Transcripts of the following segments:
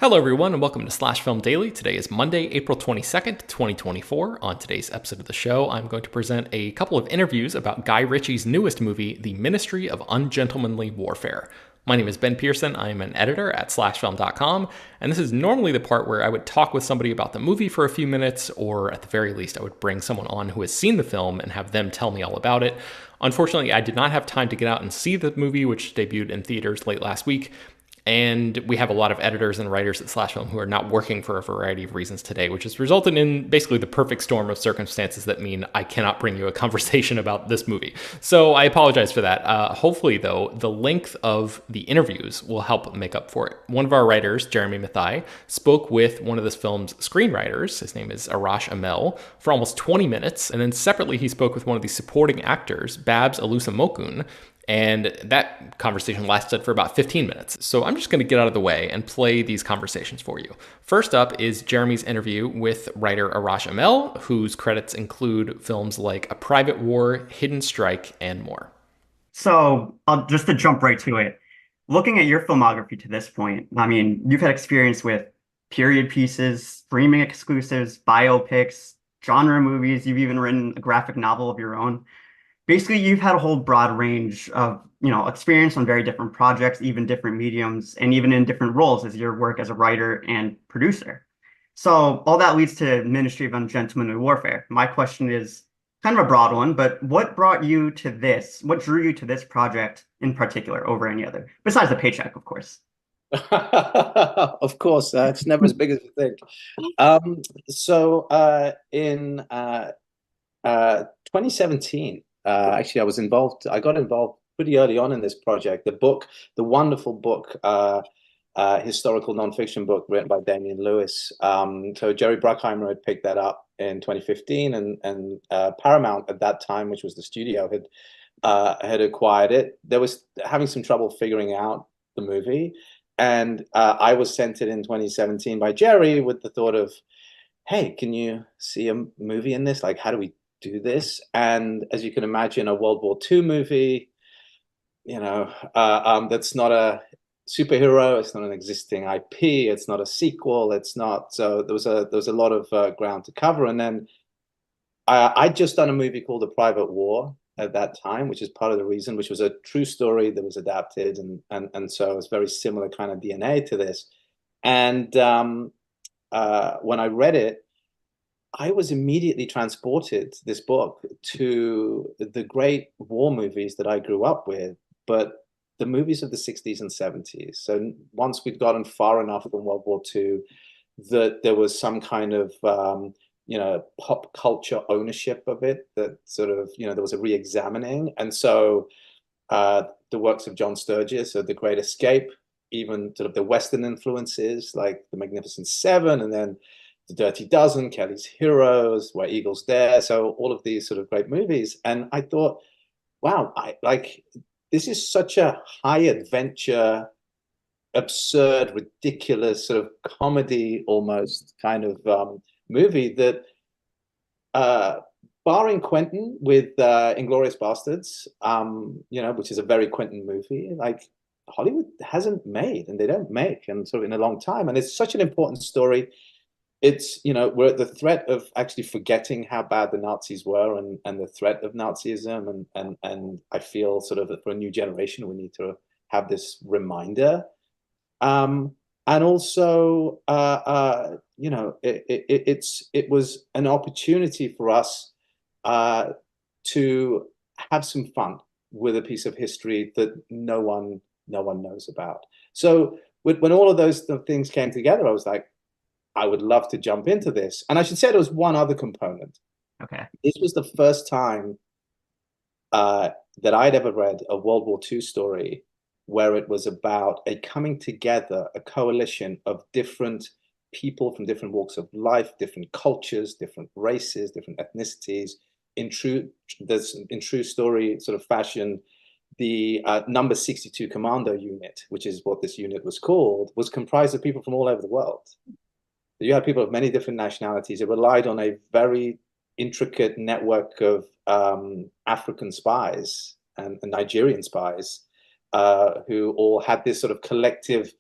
Hello, everyone, and welcome to Slash Film Daily. Today is Monday, April 22nd, 2024. On today's episode of the show, I'm going to present a couple of interviews about Guy Ritchie's newest movie, The Ministry of Ungentlemanly Warfare. My name is Ben Pearson. I am an editor at slashfilm.com, and this is normally the part where I would talk with somebody about the movie for a few minutes, or at the very least, I would bring someone on who has seen the film and have them tell me all about it. Unfortunately, I did not have time to get out and see the movie, which debuted in theaters late last week. And we have a lot of editors and writers at Slash Film who are not working for a variety of reasons today, which has resulted in basically the perfect storm of circumstances that mean I cannot bring you a conversation about this movie. So I apologize for that. Hopefully, though, the length of the interviews will help make up for it. One of our writers, Jeremy Mathai, spoke with one of this film's screenwriters. His name is Arash Amel, for almost 20 minutes. And then separately, he spoke with one of the supporting actors, Babs Olusanmokun, and that conversation lasted for about 15 minutes. So I'm just going to get out of the way and play these conversations for you. First up is Jeremy's interview with writer Arash Amel, whose credits include films like A Private War, Hidden Strike, and more. So, just to jump right to it, looking at your filmography to this point, I mean, you've had experience with period pieces, streaming exclusives, biopics, genre movies. You've even written a graphic novel of your own. Basically, you've had a whole broad range of, experience on very different projects, even different mediums, and even in different roles as your work as a writer and producer. So all that leads to Ministry of Ungentlemanly Warfare. My question is kind of a broad one, but what brought you to this? What drew you to this project in particular over any other, besides the paycheck, of course? Of course, it's never as big as you think. In 2017, actually, I got involved pretty early on in this project. The wonderful book, historical nonfiction book written by Damian Lewis. So Jerry Bruckheimer had picked that up in 2015, and Paramount at that time, which was the studio, had acquired it. There was having some trouble figuring out the movie, and I was sent it in 2017 by Jerry with the thought of, hey, can you see a movie in this? Like, how do we do this? And as you can imagine, a World War II movie, that's not a superhero, it's not an existing IP, it's not a sequel, it's not. So there was a lot of ground to cover. And then I'd just done a movie called A Private War at that time, which is part of the reason, which was a true story that was adapted, and so it's very similar kind of DNA to this. And when I read it, I was immediately transported, this book, to the great war movies that I grew up with, but the movies of the 60s and 70s. So once we'd gotten far enough from World War II, that there was some kind of, pop culture ownership of it, that sort of, there was a re-examining. And so the works of John Sturges, so The Great Escape, even sort of the Western influences like The Magnificent Seven, and then The Dirty Dozen, Kelly's Heroes, Where Eagles Dare. So all of these sort of great movies. And I thought, wow, this is such a high adventure, absurd, ridiculous sort of comedy almost kind of movie that, barring Quentin with Inglourious Bastards, which is a very Quentin movie, like Hollywood hasn't made, and they don't make, and sort of in a long time. And it's such an important story. It's, we're at the threat of actually forgetting how bad the Nazis were, and the threat of Nazism. And I feel sort of for a new generation, we need to have this reminder. And also, it was an opportunity for us to have some fun with a piece of history that no one knows about. So when all of those things came together, I was like, I would love to jump into this. And I should say there was one other component. Okay. This was the first time that I'd ever read a World War II story where it was about a coming together, a coalition of different people from different walks of life, different cultures, different races, different ethnicities. In true story sort of fashion, the number 62 Commando unit, which is what this unit was called, was comprised of people from all over the world. You had people of many different nationalities. It relied on a very intricate network of African spies and Nigerian spies who all had this sort of collective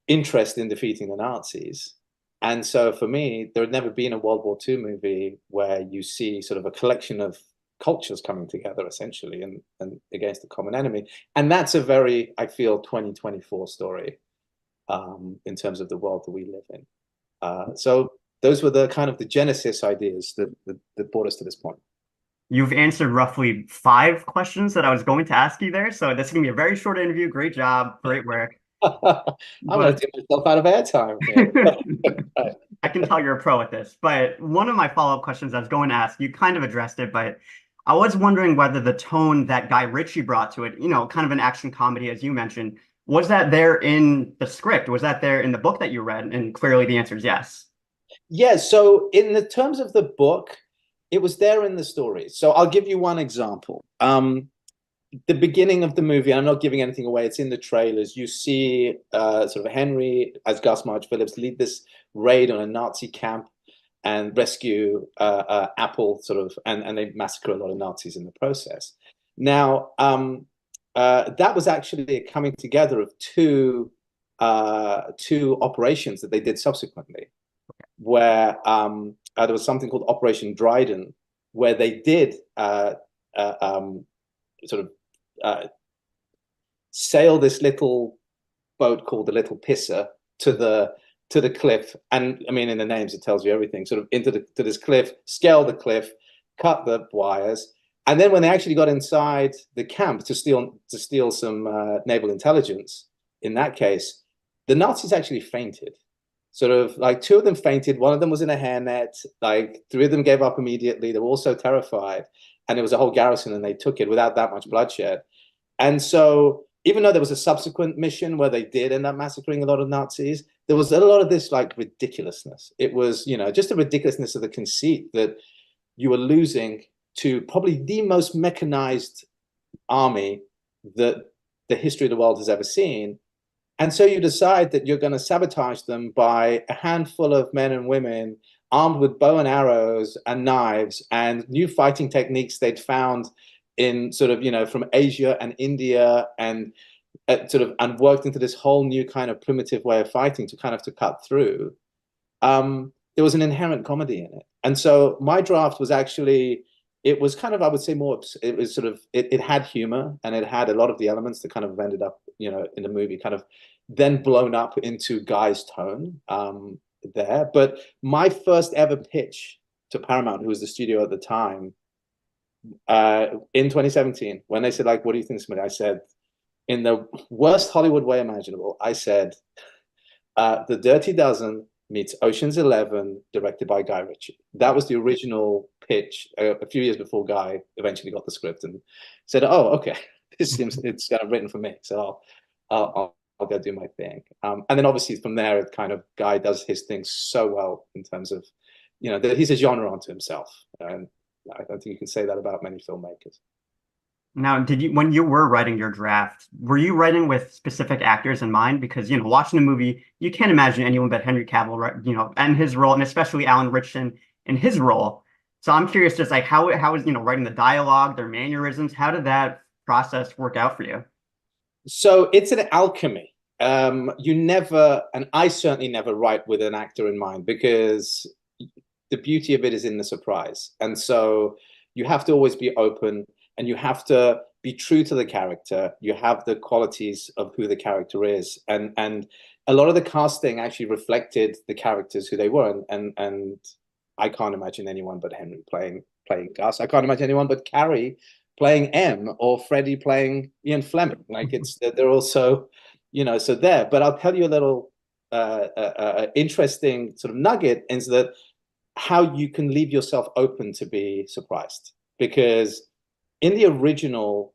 interest in defeating the Nazis. And so for me, there had never been a World War II movie where you see sort of a collection of cultures coming together essentially and against a common enemy. And that's a very, I feel, 2024 story in terms of the world that we live in. So those were the kind of the genesis ideas that brought us to this point. You've answered roughly 5 questions that I was going to ask you there. So this is going to be a very short interview. Great job. Great work. I'm going to take myself out of airtime. I can tell you're a pro at this. But one of my follow-up questions I was going to ask, you kind of addressed it, but I was wondering whether the tone that Guy Ritchie brought to it, kind of an action comedy, as you mentioned, was that there in the script? Was that there in the book that you read? And clearly the answer is yes. Yeah, so in the terms of the book, it was there in the story. So I'll give you one example. The beginning of the movie, I'm not giving anything away, it's in the trailers. You see sort of Henry, as Gus March Phillips, lead this raid on a Nazi camp and rescue Apple, sort of, and they massacre a lot of Nazis in the process. Now, that was actually a coming together of two operations that they did subsequently, where there was something called Operation Dryden, where they did sort of sail this little boat called the Little Pisser to the cliff, and I mean, in the names it tells you everything. Sort of to this cliff, scale the cliff, cut the wires, and then when they actually got inside the camp to steal some naval intelligence, in that case, the Nazis actually fainted. Sort of like 2 of them fainted, 1 of them was in a hairnet, like 3 of them gave up immediately. They were all so terrified, and it was a whole garrison, and they took it without that much bloodshed. And so even though there was a subsequent mission where they did end up massacring a lot of Nazis, there was a lot of this like ridiculousness. It was, just the ridiculousness of the conceit that you were losing to probably the most mechanized army that the history of the world has ever seen. And so you decide that you're going to sabotage them by a handful of men and women armed with bow and arrows and knives and new fighting techniques they'd found in sort of, from Asia and India, and and worked into this whole new kind of primitive way of fighting to cut through. There was an inherent comedy in it. And so my draft was actually, it was kind of, I would say more, it was sort of, it had humor, and it had a lot of the elements that kind of ended up, in the movie, kind of then blown up into Guy's tone there. But my first ever pitch to Paramount, who was the studio at the time, in 2017, when they said, like, what do you think of this movie? I said, in the worst Hollywood way imaginable, I said, The Dirty Dozen meets Ocean's 11, directed by Guy Ritchie. That was the original pitch a few years before Guy eventually got the script and said, oh, okay, this seems, it's kind of written for me, so I'll go do my thing. And then obviously from there, it kind of, Guy does his thing so well in terms of, he's a genre unto himself. And I don't think you can say that about many filmmakers. Now, when you were writing your draft, were you writing with specific actors in mind? Because, watching the movie, you can't imagine anyone but Henry Cavill, and his role, and especially Alan Ritchson in his role. So I'm curious, just like how is, writing the dialogue, their mannerisms, how did that process work out for you? So it's an alchemy. You never, and I certainly never write with an actor in mind, because the beauty of it is in the surprise. And so you have to always be open, and you have to be true to the character. You have the qualities of who the character is. And a lot of the casting actually reflected the characters, who they were. And I can't imagine anyone but Henry playing Gus. I can't imagine anyone but Carrie playing M, or Freddie playing Ian Fleming. Like, they're also, so there. But I'll tell you a little interesting sort of nugget, is that how you can leave yourself open to be surprised. Because in the original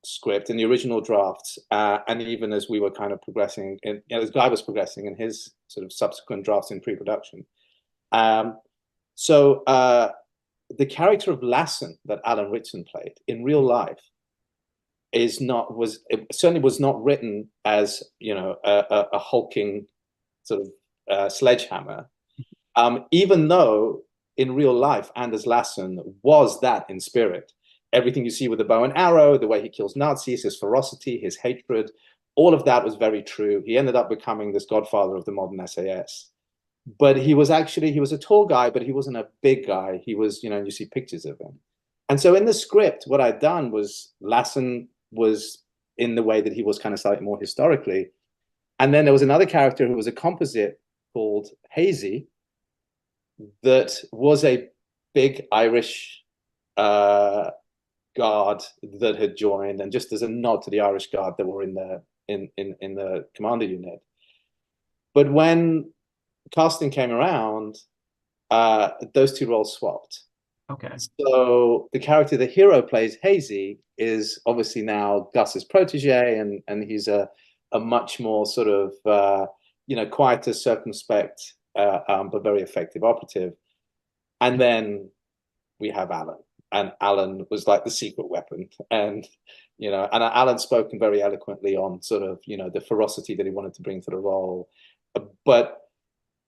script, in the original drafts, and even as we were kind of progressing, as Guy was progressing in his sort of subsequent drafts in pre-production, so the character of Lassen that Alan Ritchson played in real life certainly was not written as a hulking sort of sledgehammer, even though in real life Anders Lassen was that in spirit. Everything you see with the bow and arrow, the way he kills Nazis, his ferocity, his hatred, all of that was very true. He ended up becoming this godfather of the modern SAS. But he was a tall guy, but he wasn't a big guy. He was, you see pictures of him. And so in the script, what I'd done was Lassen was in the way that he was kind of slightly more historically. And then there was another character who was a composite called Hazy that was a big Irish guard that had joined, and just as a nod to the Irish guard that were in the commander unit. But when casting came around, those two roles swapped. Okay. So the character the hero plays, Hazy, is obviously now Gus's protege, and he's a much more sort of quieter, circumspect, but very effective operative. And then we have Alan, and Alan was like the secret weapon, and Alan spoken very eloquently on sort of the ferocity that he wanted to bring to the role, but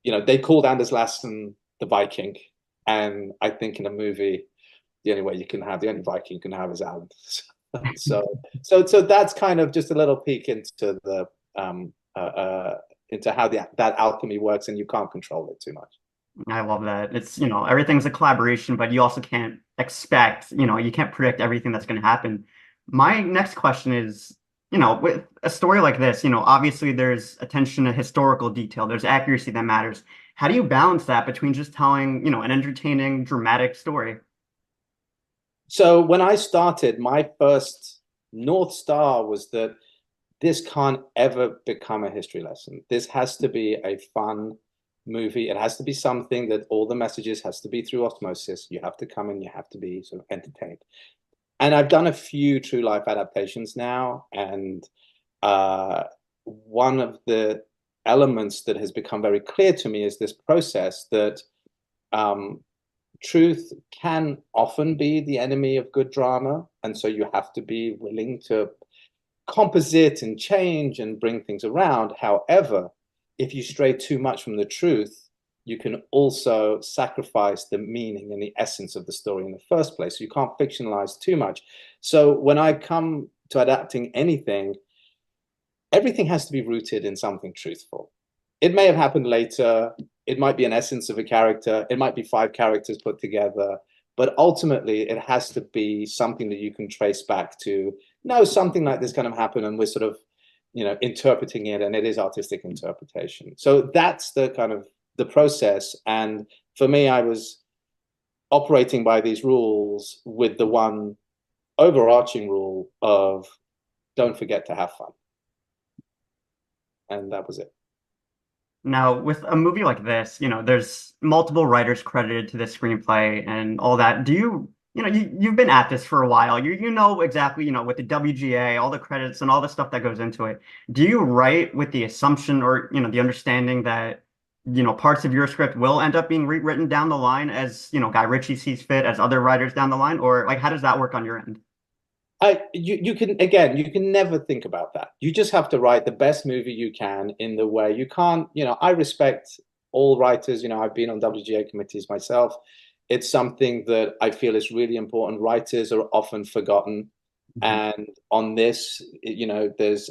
they called Anders Lassen the Viking, and I think in a movie, the only Viking you can have is Alan. So that's kind of just a little peek into the into how that alchemy works, and you can't control it too much. I love that. It's, everything's a collaboration, but you also can't expect, you can't predict everything that's going to happen. My next question is, with a story like this, obviously there's attention to historical detail, there's accuracy that matters. How do you balance that between just telling, an entertaining, dramatic story? So when I started, my first North Star was that this can't ever become a history lesson. This has to be a fun movie. It has to be something that all the messages has to be through osmosis. You have to come in, you have to be sort of entertained. And I've done a few true life adaptations now, and one of the elements that has become very clear to me is this process that truth can often be the enemy of good drama, and so you have to be willing to composite and change and bring things around. However, if you stray too much from the truth, you can also sacrifice the meaning and the essence of the story in the first place. So you can't fictionalize too much. So when I come to adapting anything, everything has to be rooted in something truthful. It may have happened later. It might be an essence of a character. It might be 5 characters put together. But ultimately, it has to be something that you can trace back to, no, something like this kind of happened, and we're sort of, interpreting it, and it is artistic interpretation. So that's the kind of the process. And for me, I was operating by these rules with the one overarching rule of don't forget to have fun. And that was it. Now, with a movie like this, there's multiple writers credited to the screenplay and all that. Do you've been at this for a while. You know exactly, with the WGA, all the credits and all the stuff that goes into it. Do you write with the assumption or, the understanding that, parts of your script will end up being rewritten down the line as, Guy Ritchie sees fit, as other writers down the line? Or like, how does that work on your end? You can never think about that. You just have to write the best movie you can in the way you can't, I respect all writers. I've been on WGA committees myself. It's something that I feel is really important. Writers are often forgotten. And on this, there's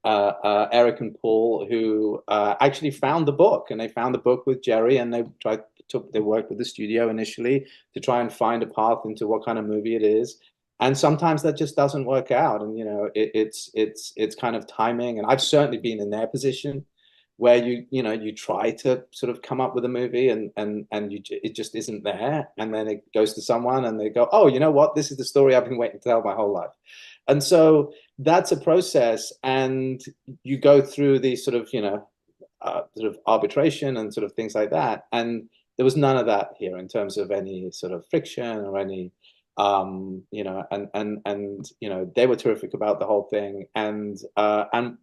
Eric and Paul who actually found the book, and they found the book with Jerry, and they worked with the studio initially to try and find a path into what kind of movie it is. And sometimes that just doesn't work out. And, it's kind of timing. And I've certainly been in their position where you try to sort of come up with a movie and it just isn't there. And then it goes to someone and they go, oh, you know what? This is the story I've been waiting to tell my whole life. And so that's a process. And you go through these sort of arbitration and sort of things like that. And there was none of that here in terms of any sort of friction or any, and they were terrific about the whole thing. And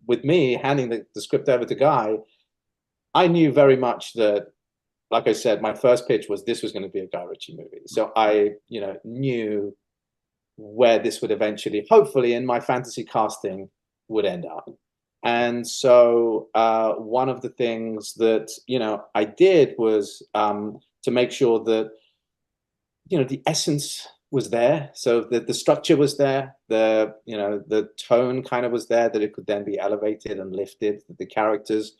with me handing the script over to Guy, I knew very much that, like I said, my first pitch was this was going to be a Guy Ritchie movie. So I, knew where this would eventually, hopefully in my fantasy casting, would end up. And so one of the things that, I did was to make sure that, the essence was there. So the structure was there. The tone kind of was there, that it could then be elevated and lifted. That the characters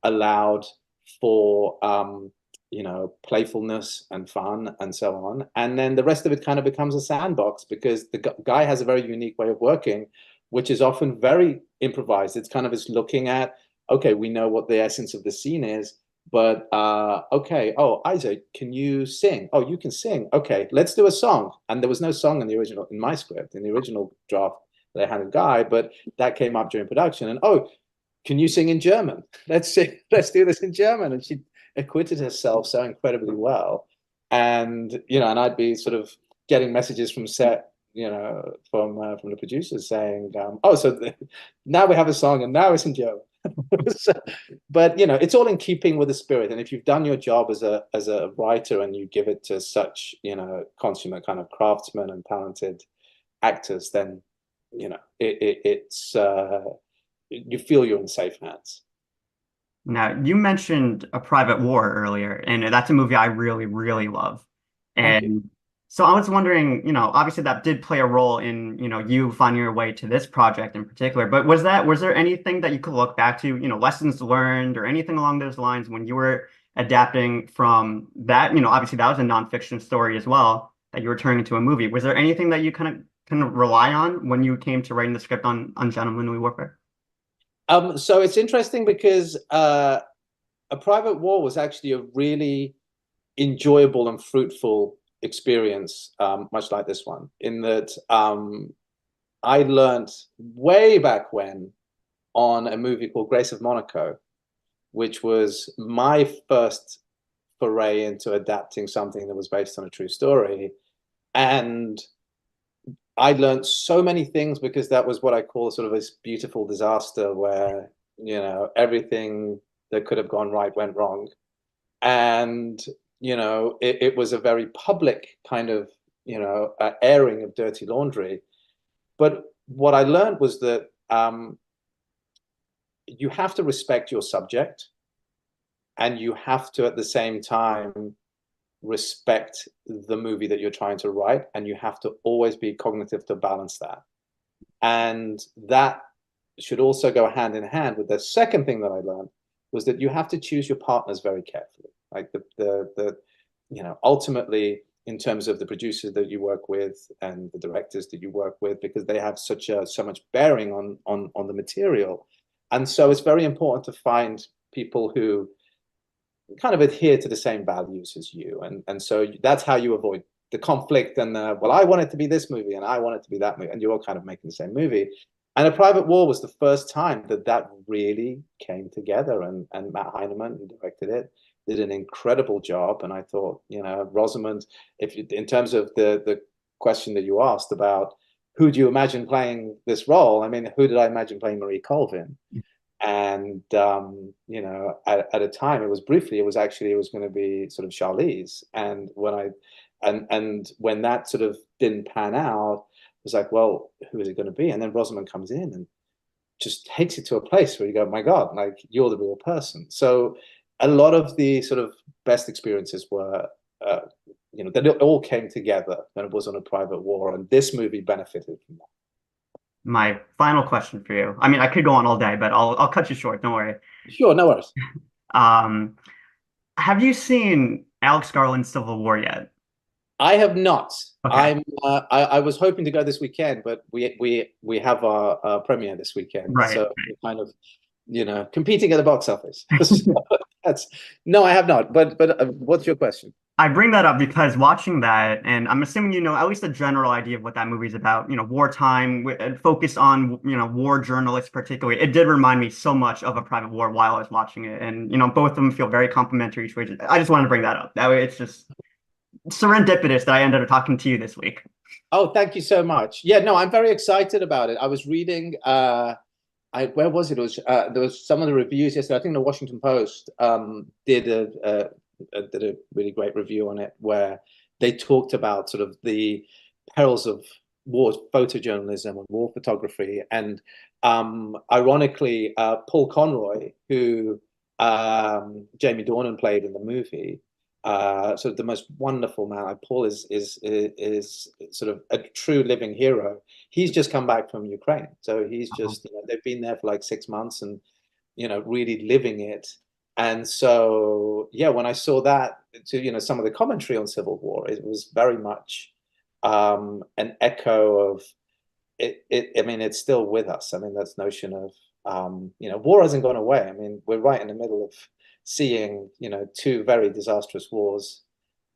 allowed for playfulness and fun and so on. And then the rest of it kind of becomes a sandbox, because the guy has a very unique way of working, which is often very improvised. It's kind of just looking at, okay, we know what the essence of the scene is, but okay, oh, Isaac, can you sing? Oh, you can sing. Okay, let's do a song. And there was no song in the original, in my script, in the original draft that I had a guy, but that came up during production. And oh, can you sing in German? Let's do this in German. And she acquitted herself so incredibly well. And and I'd be sort of getting messages from set, from the producers saying, oh, so now we have a song and now it's in German. So, but it's all in keeping with the spirit. And if you've done your job as a writer and you give it to such consummate kind of craftsmen and talented actors, then it's you feel you're in safe hands. Now, you mentioned A Private War earlier, and that's a movie I really, really love. Thank you. And so I was wondering, obviously that did play a role in, you finding your way to this project in particular, but was there anything that you could look back to, lessons learned or anything along those lines when you were adapting from that? Obviously that was a nonfiction story as well that you were turning into a movie. Was there anything that you kind of rely on when you came to writing the script on Ungentlemanly Warfare? So it's interesting because A Private War was actually a really enjoyable and fruitful experience, much like this one, in that I learned way back when on a movie called Grace of Monaco, which was my first foray into adapting something that was based on a true story. And I learned so many things, because that was what I call sort of this beautiful disaster where, everything that could have gone right went wrong. And, it was a very public kind of, airing of dirty laundry. But what I learned was that you have to respect your subject, and you have to, at the same time, respect the movie that you're trying to write, and you have to always be cognitive to balance that. And that should also go hand in hand with the second thing that I learned, was that you have to choose your partners very carefully. Like ultimately, in terms of the producers that you work with and the directors that you work with, because they have so much bearing on the material. And so it's very important to find people who kind of adhere to the same values as you. And so that's how you avoid the conflict and well, I want it to be this movie and I want it to be that movie, and you're all kind of making the same movie. And A Private War was the first time that really came together, and Matt Heineman, who directed it, did an incredible job. And I thought, Rosamund, in terms of the question that you asked about who do you imagine playing this role, I mean, who did I imagine playing Marie Colvin? And at a time, it was going to be sort of Charlize. And when that sort of didn't pan out, it was like, well, who is it going to be? And then Rosamund comes in and just takes it to a place where you go, my God, like, you're the real person. So a lot of the sort of best experiences were, that it all came together when it was on A Private War, and this movie benefited from that. My final question for you. I mean, I could go on all day, but I'll cut you short. Don't worry. Sure, no worries. Have you seen Alex Garland's Civil War yet? I have not. Okay. I was hoping to go this weekend, but we have our premiere this weekend, Right. so we're kind of competing at the box office. So no, I have not. But what's your question? I bring that up because watching that, and I'm assuming you know at least a general idea of what that movie's about. Wartime, focused on war journalists particularly. It did remind me so much of A Private War while I was watching it, and both of them feel very complementary to each other. I just wanted to bring that up. That way, it's just serendipitous that I ended up talking to you this week. Oh, thank you so much. Yeah, no, I'm very excited about it. I was reading. Where was it? It was there was some of the reviews yesterday. I think the Washington Post did a really great review on it, where they talked about sort of the perils of war photojournalism and war photography. And ironically, Paul Conroy, who Jamie Dornan played in the movie, sort of the most wonderful man. Like Paul is sort of a true living hero. He's just come back from Ukraine, so he's just they've been there for like 6 months and really living it. And so yeah, when I saw that to some of the commentary on civil war, it was very much an echo of it. I mean, it's still with us. I mean, that notion of war hasn't gone away. I mean, we're right in the middle of seeing two very disastrous wars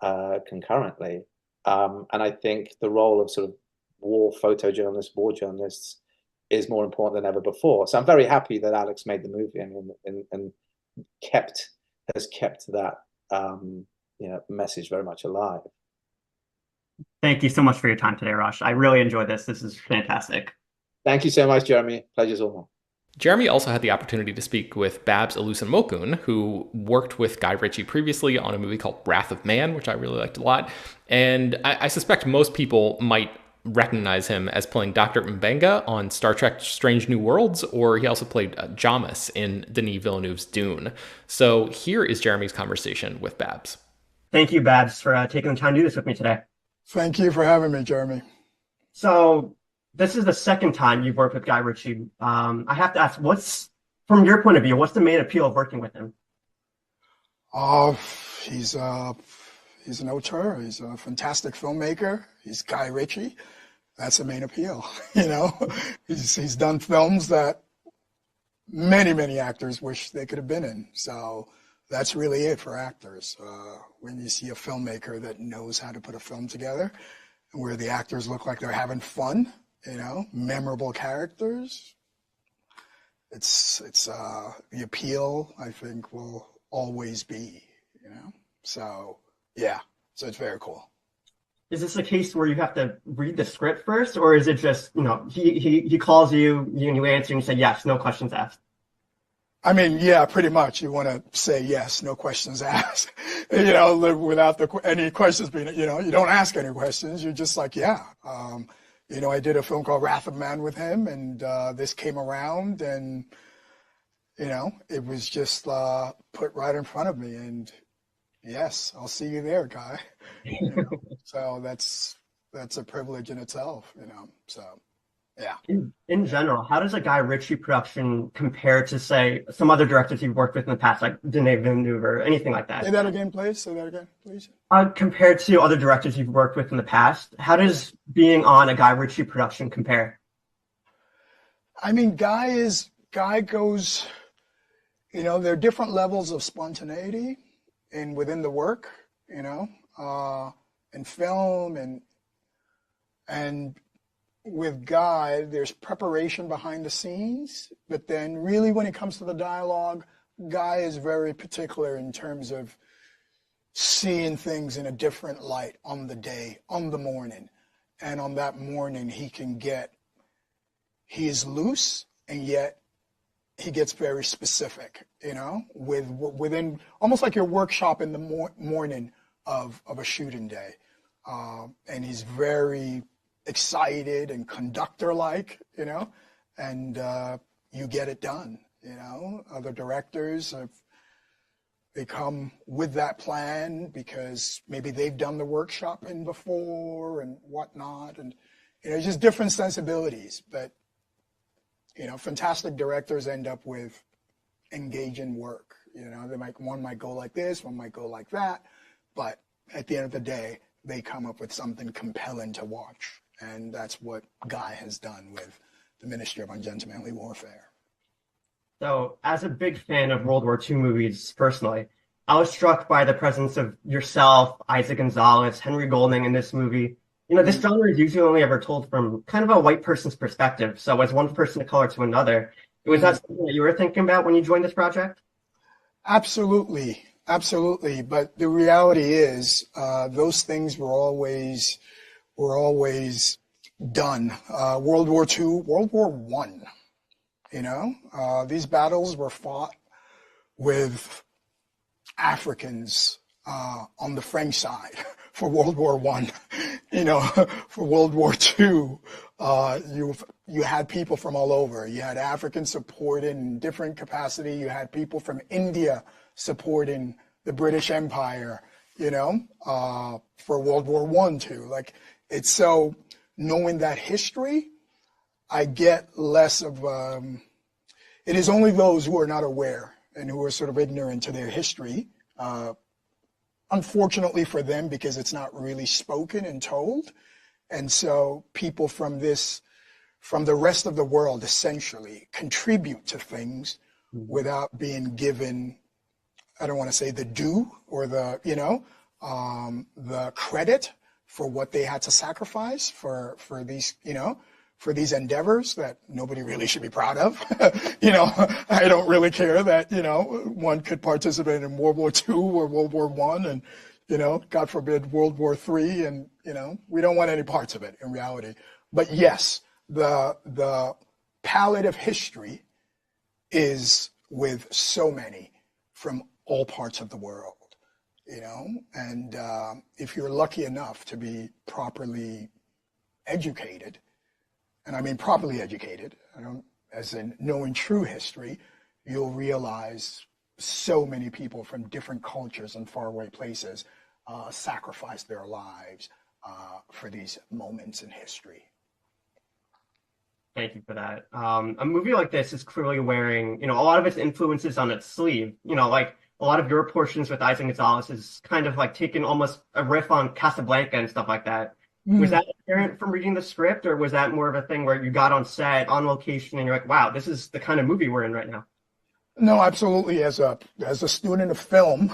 concurrently, and I think the role of sort of war photojournalists, war journalists, is more important than ever before. So I'm very happy that Alex made the movie and has kept that message very much alive. Thank you so much for your time today, Arash. I really enjoyed this. This is fantastic. Thank you so much, Jeremy. Pleasure's all mine. Jeremy also had the opportunity to speak with Babs Olusanmokun, who worked with Guy Ritchie previously on a movie called Wrath of Man, which I really liked a lot. And I suspect most people might recognize him as playing Dr. Mbenga on Star Trek Strange New Worlds, or he also played Jamis in Denis Villeneuve's Dune. So here is Jeremy's conversation with Babs. Thank you, Babs, for taking the time to do this with me today. Thank you for having me, Jeremy. So this is the second time you've worked with Guy Ritchie. I have to ask, from your point of view, what's the main appeal of working with him? He's an auteur. He's a fantastic filmmaker. He's Guy Ritchie. That's the main appeal. He's done films that many actors wish they could have been in. So that's really it for actors. When you see a filmmaker that knows how to put a film together, where the actors look like they're having fun, memorable characters, it's the appeal, I think, will always be, So yeah, so it's very cool. Is this a case where you have to read the script first, or is it just, he calls you and you answer and you say yes, no questions asked? I mean, yeah, pretty much. You want to say yes, no questions asked. Without any questions being, you don't ask any questions. You're just like, yeah. I did a film called Wrath of Man with him, and this came around, and it was just put right in front of me, and yes, I'll see you there, Guy. So that's a privilege in itself, So. Yeah. In general, how does a Guy Ritchie production compare to, say, some other directors you've worked with in the past, like Denis Villeneuve or anything like that? Say that again, please. Compared to other directors you've worked with in the past, how does being on a Guy Ritchie production compare? I mean, Guy goes, there are different levels of spontaneity within the work, in film and with Guy, there's preparation behind the scenes, but then really when it comes to the dialogue, Guy is very particular in terms of seeing things in a different light on the day, on the morning. And on that morning, he is loose, and yet he gets very specific, within almost like your workshop in the morning of a shooting day. And he's very excited and conductor-like, and you get it done, Other directors, they come with that plan because maybe they've done the workshopping before and whatnot, and, just different sensibilities. But, fantastic directors end up with engaging work. One might go like this, one might go like that, but at the end of the day, they come up with something compelling to watch. And that's what Guy has done with the Ministry of Ungentlemanly Warfare. So, as a big fan of World War II movies personally, I was struck by the presence of yourself, Isaac Gonzalez, Henry Golding in this movie. This genre is usually only ever told from kind of a white person's perspective. So, as one person of color to another, was that something that you were thinking about when you joined this project? Absolutely. But the reality is, those things were always done. World War II, World War I, these battles were fought with Africans on the French side for World War I. For World War II, you had people from all over. You had Africans supporting in different capacity. You had people from India supporting the British Empire. for World War I too. Like, it's so, knowing that history, I get less of, it is only those who are not aware and who are sort of ignorant to their history, unfortunately for them, because it's not really spoken and told. And so people from the rest of the world essentially contribute to things without being given, I don't want to say the due or the credit for what they had to sacrifice for these, for these endeavors that nobody really should be proud of. I don't really care that, one could participate in World War II or World War I and, God forbid, World War III. And, we don't want any parts of it in reality. But yes, the palette of history is with so many from all parts of the world, and if you're lucky enough to be properly educated, and I mean properly educated, as in knowing true history, you'll realize so many people from different cultures and faraway places sacrificed their lives for these moments in history. Thank you for that. A movie like this is clearly wearing, a lot of its influences on its sleeve. Like a lot of your portions with Isaac Gonzalez is kind of like taking almost a riff on Casablanca and stuff like that. Was that apparent from reading the script, or was that more of a thing where you got on set, on location, and you're like, wow, this is the kind of movie we're in right now? No, absolutely. As a student of film,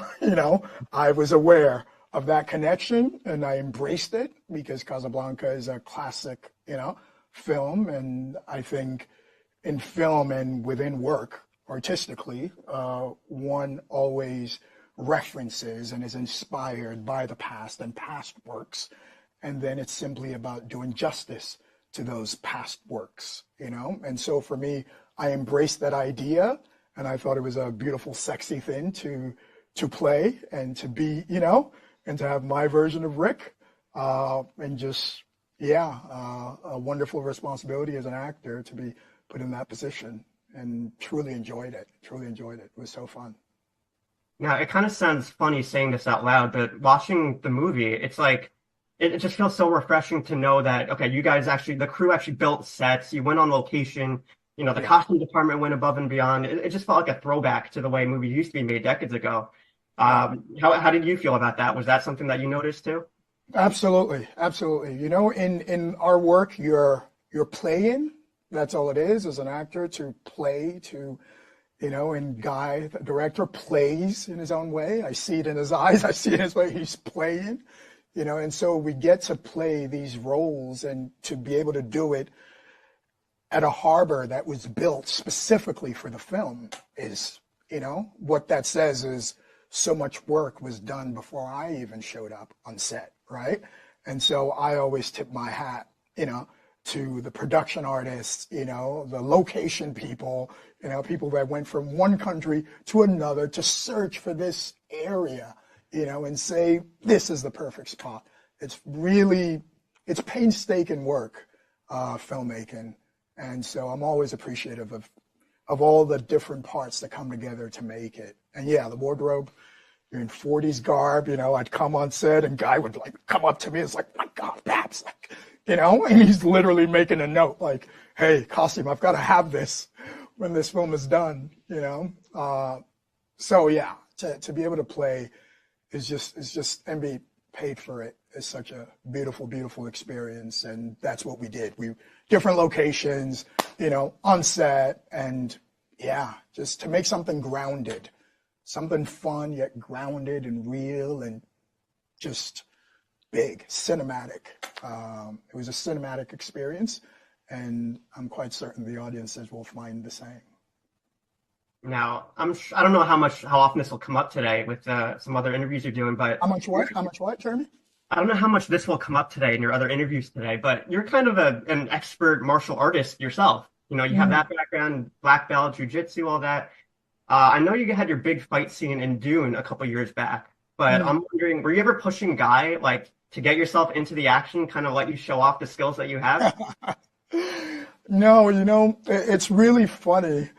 I was aware of that connection and I embraced it because Casablanca is a classic, film. And I think in film and within work, artistically, one always references and is inspired by the past and past works. And then it's simply about doing justice to those past works, And so for me, I embraced that idea and I thought it was a beautiful, sexy thing to play and to be, and to have my version of Rick, and just, a wonderful responsibility as an actor to be put in that position, and truly enjoyed it. It was so fun. Now, it kind of sounds funny saying this out loud, but watching the movie, it's like, it just feels so refreshing to know that, okay, you guys the crew actually built sets, you went on location, the costume department went above and beyond. It just felt like a throwback to the way movies used to be made decades ago. How did you feel about that? Was that something that you noticed too? Absolutely. In our work, you're playing. That's all it is as an actor, to play, and Guy, the director, plays in his own way. I see it in his eyes. I see it in his way. He's playing, and so we get to play these roles and to be able to do it at a harbor that was built specifically for the film is, what that says is so much work was done before I even showed up on set, right? And so I always tip my hat, to the production artists, the location people, people that went from one country to another to search for this area, and say, this is the perfect spot. It's painstaking work, filmmaking. And so I'm always appreciative of all the different parts that come together to make it. And yeah, the wardrobe, you're in 40s garb, I'd come on set and Guy would like come up to me. It's like, my God, Babs, like, and he's literally making a note like, hey, costume, I've got to have this when this film is done, So yeah, to be able to play is just, and be paid for it is such a beautiful, beautiful experience. And that's what we did. Different locations, on set, and just to make something grounded, something fun yet grounded and real and just big, cinematic. It was a cinematic experience, and I'm quite certain the audiences will find the same. Now, I don't know how often this will come up today with some other interviews you're doing, but How much what, Jeremy? I don't know how much this will come up today in your other interviews today, but you're kind of an expert martial artist yourself. You have that background, black belt, jujitsu, all that. I know you had your big fight scene in Dune a couple years back, but I'm wondering, were you ever pushing Guy, like, to get yourself into the action, kind of let you show off the skills that you have? No, it's really funny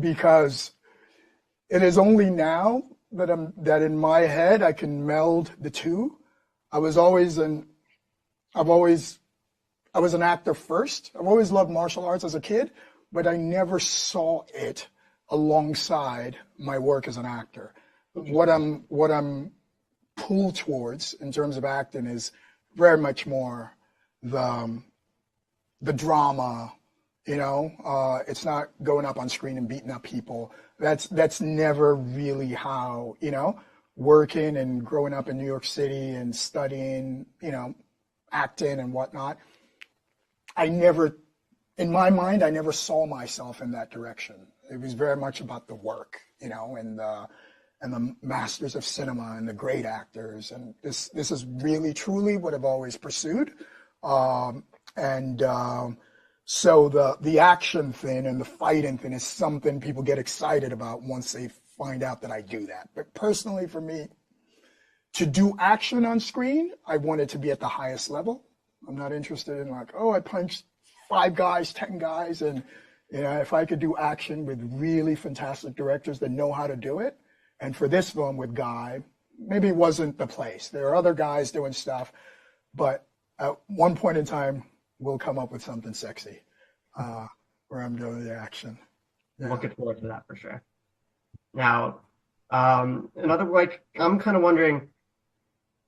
because it is only now that in my head I can meld the two. I was an actor first. I've always loved martial arts as a kid, but I never saw it alongside my work as an actor. What I'm pulled towards in terms of acting is very much more the drama, it's not going up on screen and beating up people. That's never really how, working and growing up in New York City and studying, acting and whatnot. In my mind, I never saw myself in that direction. It was very much about the work, and the masters of cinema and the great actors. And this is really, truly what I've always pursued. So the action thing and the fighting thing is something people get excited about once they find out that I do that. But personally, for me, to do action on screen, I want it to be at the highest level. I'm not interested in I punched 5 guys, 10 guys. And, if I could do action with really fantastic directors that know how to do it. And for this film with Guy, maybe it wasn't the place. There are other guys doing stuff, but at one point in time, we'll come up with something sexy where I'm doing the action. Yeah. Looking forward to that for sure. Now, I'm kind of wondering,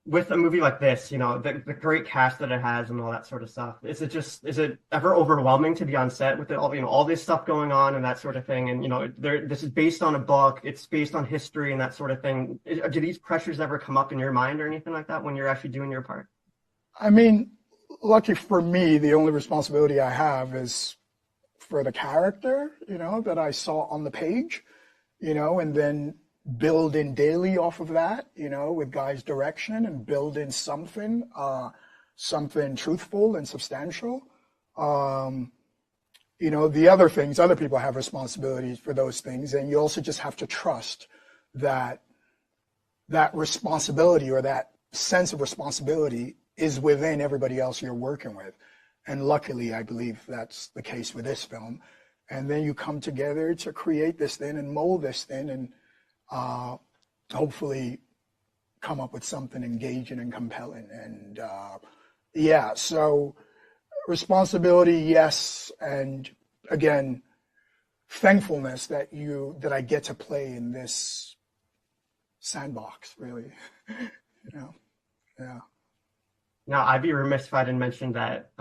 with a movie like this, the great cast that it has and all that sort of stuff, is it ever overwhelming to be on set with all this stuff going on and that sort of thing? And, this is based on a book, it's based on history and that sort of thing. Do these pressures ever come up in your mind or anything like that when you're actually doing your part? I mean, lucky for me, the only responsibility I have is for the character, that I saw on the page, and then build in daily off of that, with Guy's direction, and build in something truthful and substantial. The other things, other people have responsibilities for those things, and you also just have to trust that responsibility or that sense of responsibility is within everybody else you're working with. And luckily, I believe that's the case with this film. And then you come together to create this thing and mold this thing and hopefully come up with something engaging and compelling. And so responsibility, yes. And again, thankfulness that I get to play in this sandbox, really. Yeah. Now, I'd be remiss if I didn't mention that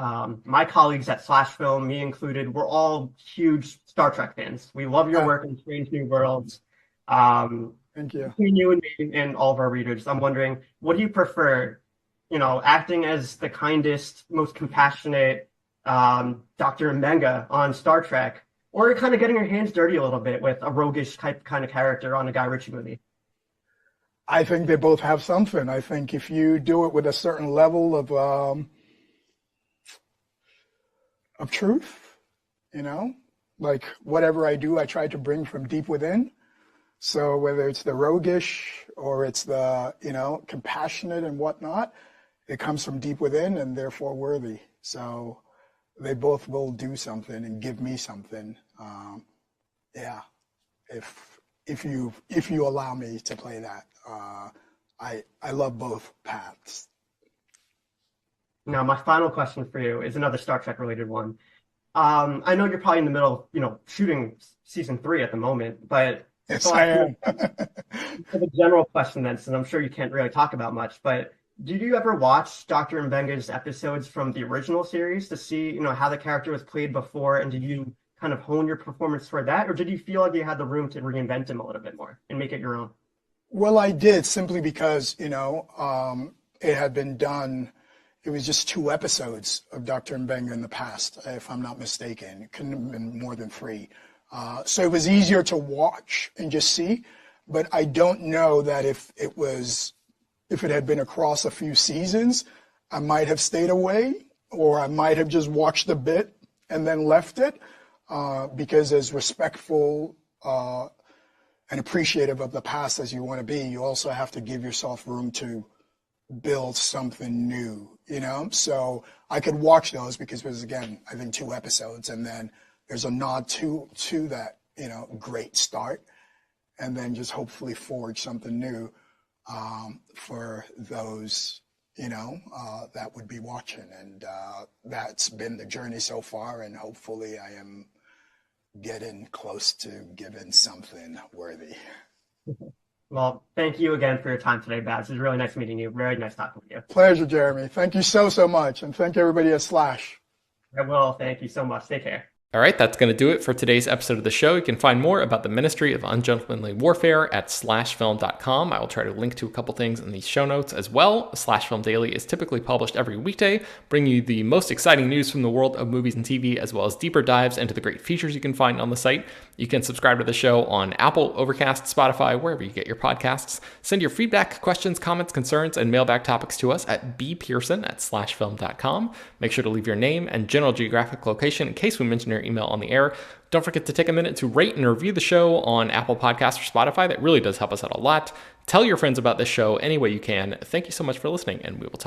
my colleagues at Slash Film, me included, we're all huge Star Trek fans. We love your work in Strange New Worlds. Thank you. Between you and me and all of our readers, I'm wondering, what do you prefer? Acting as the kindest, most compassionate Dr. Mbenga on Star Trek, or kind of getting your hands dirty a little bit with a roguish type kind of character on a Guy Ritchie movie? I think they both have something. I think if you do it with a certain level of truth, like whatever I do, I try to bring from deep within. So whether it's the roguish or it's the, compassionate and whatnot, it comes from deep within and therefore worthy. So they both will do something and give me something. If you allow me to play that. I love both paths. Now, my final question for you is another Star Trek related one. I know you're probably in the middle of, shooting season 3 at the moment, but yes, I am. For the general question then, since I'm sure you can't really talk about much, but did you ever watch Dr. Mbenga's episodes from the original series to see, how the character was played before, and did you kind of hone your performance for that, or did you feel like you had the room to reinvent him a little bit more and make it your own? Well, I did, simply because, it had been done. It was just 2 episodes of Dr. Mbenga in the past, if I'm not mistaken. It couldn't have been more than 3. So it was easier to watch and just see. But I don't know that if it had been across a few seasons, I might have stayed away, or I might have just watched a bit and then left it, because as respectful and appreciative of the past as you want to be, you also have to give yourself room to build something new, So I could watch those because it was, again, I think 2 episodes, and then there's a nod to that, great start. and then just hopefully forge something new for those, that would be watching. And that's been the journey so far, and hopefully I am getting close to giving something worthy. Well, thank you again for your time today, Babs. It was really nice meeting you. Very nice talking with you. Pleasure, Jeremy. Thank you so much. And thank everybody at Slash. I will. Thank you so much. Take care. All right, that's going to do it for today's episode of the show. You can find more about the Ministry of Ungentlemanly Warfare at slashfilm.com. I will try to link to a couple things in the show notes as well. Slash Film Daily is typically published every weekday, bringing you the most exciting news from the world of movies and TV, as well as deeper dives into the great features you can find on the site. You can subscribe to the show on Apple, Overcast, Spotify, wherever you get your podcasts. Send your feedback, questions, comments, concerns, and mailbag topics to us at bpearson@slashfilm.com. Make sure to leave your name and general geographic location in case we mention your email on the air. Don't forget to take a minute to rate and review the show on Apple Podcasts or Spotify. That really does help us out a lot. Tell your friends about this show any way you can. Thank you so much for listening, and we will talk